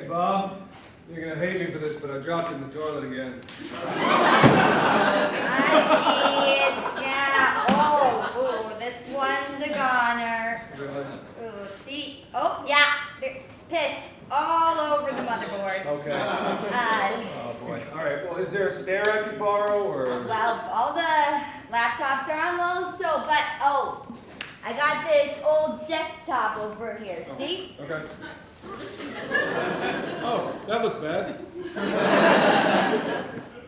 Bob, you're gonna hate me for this, but I dropped it in the toilet again. Jeez, yeah. Oh, this one's a goner. Really? Ooh, see? Oh, yeah. Piss all over the motherboard. Okay. Oh boy. All right. Well, is there a spare I could borrow, or? Well, all the laptops are on loan, so, but, I got this old desktop over here, see? Okay. Oh, that looks bad.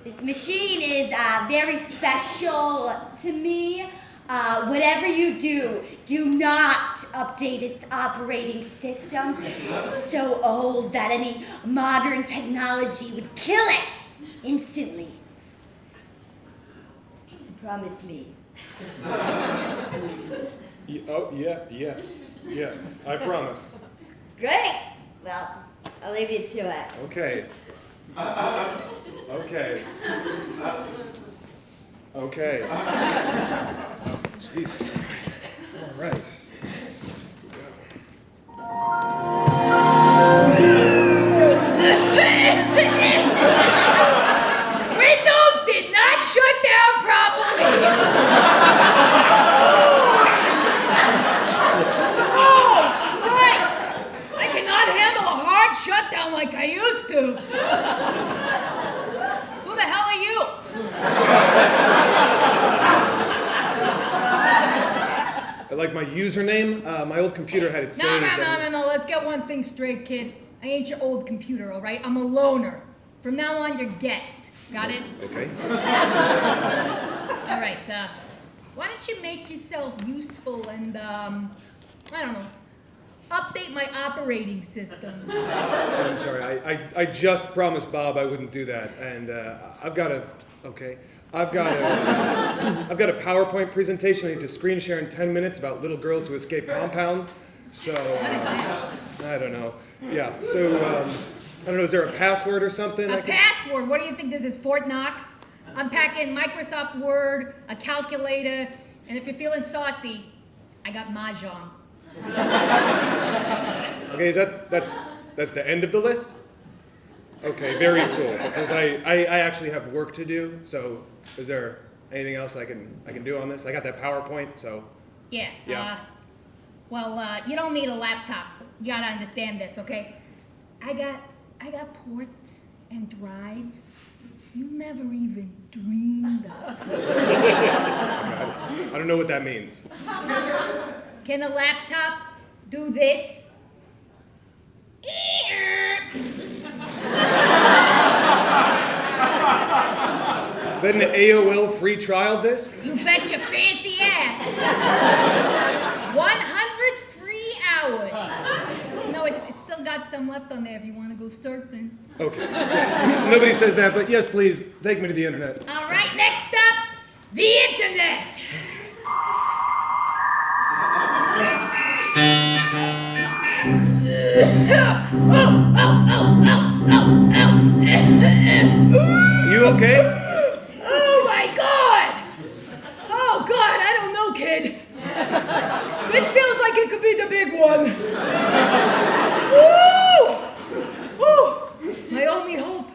This machine is very special to me. Whatever you do not update its operating system. It's so old that any modern technology would kill it instantly. Promise me. Yes, I promise. Great. Well, I'll leave you to it. Okay. Okay. Jesus Christ. All right. Windows did not shut down properly. Oh, Christ! I cannot handle a hard shutdown like I used to. Who the hell are you? Like my username, my old computer had it saved. No. Let's get one thing straight, kid. I ain't your old computer, all right? I'm a loner. From now on, you're guest. Got it? Okay. All right, why don't you make yourself useful and, I don't know, update my operating system. I'm sorry. I just promised Bob I wouldn't do that, and I've got a PowerPoint presentation I need to screen share in 10 minutes about little girls who escape compounds. So I don't know. Yeah. So I don't know. Is there a password or something? Password? What do you think this is, Fort Knox? I'm packing Microsoft Word, a calculator, and if you're feeling saucy, I got Mahjong. Okay. That's the end of the list? Okay, very cool. Because I actually have work to do. So, is there anything else I can do on this? I got that PowerPoint, so. Yeah. Yeah. You don't need a laptop. You gotta understand this, okay? I got ports and drives you never even dreamed of. I don't know what that means. Can a laptop do this? Is that an AOL free trial disc? You bet your fancy ass. 100 free hours. No, it's still got some left on there if you want to go surfing. Okay. Nobody says that, but yes, please, take me to the internet. All right, next up, the internet. You okay? Oh my God! Oh God, I don't know, kid. This feels like it could be the big one. Woo! Woo! My only hope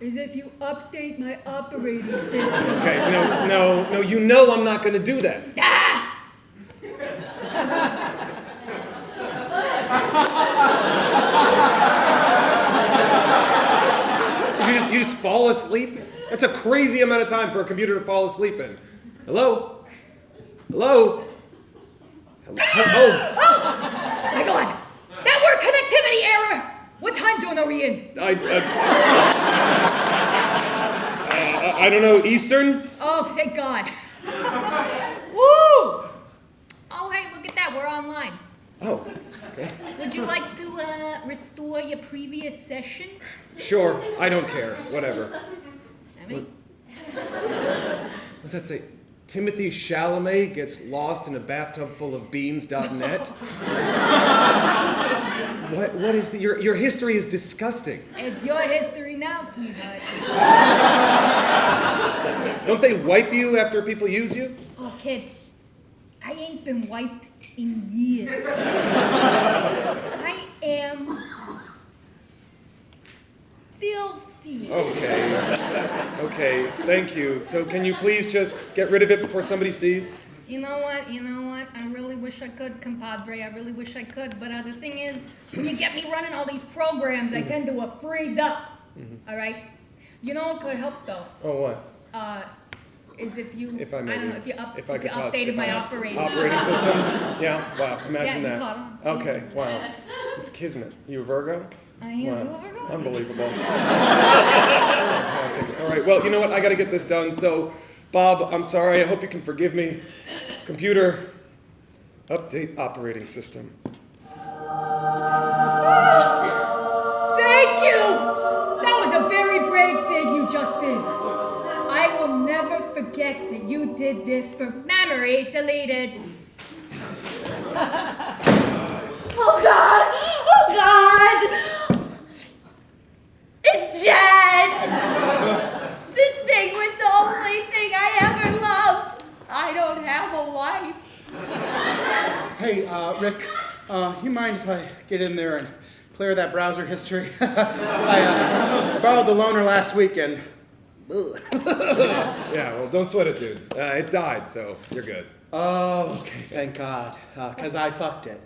is if you update my operating system. Okay, no, you know I'm not going to do that. Ah! You just fall asleep? That's a crazy amount of time for a computer to fall asleep in. Hello? Hello? Oh my God! Network connectivity error! What time zone are we in? I don't know, Eastern? Oh, thank God. Woo! Oh, hey, look at that. We're online. Oh, okay. Would you like to restore your previous session? Sure, I don't care. Whatever. I mean, What's that say? Timothy Chalamet gets lost in a bathtub full of beans.net? What is your history is disgusting. it's your history now, sweetheart. Don't they wipe you after people use you? Oh, kid, I ain't been wiped in years. am filthy. Okay, thank you. So can you please just get rid of it before somebody sees? You know what? I really wish I could, compadre. I really wish I could. But the thing is, when you get me running all these programs, I tend to freeze up. All right? You know what could help, though? Oh, what? Is if you, If I I maybe- don't know, if you, if I could updated my operating Operating system? Yeah, wow, imagine Yeah, you that. caught 'em. Okay, wow. It's kismet. You a Virgo? I am. Wow. You a Virgo? Unbelievable. Fantastic. All right, well, you know what? I got to get this done. So, Bob, I'm sorry. I hope you can forgive me. Computer, update operating system. Thank you! That was a very brave thing you just did. I will never forget that you did this for memory deleted. Oh God! Oh God! It's dead! This thing was the only thing I ever loved. I don't have a life. Hey, Rick, you mind if I get in there and clear that browser history? I borrowed the loaner last weekend. Yeah, well, don't sweat it, dude. It died, so you're good. Oh, okay, thank God, because I fucked it.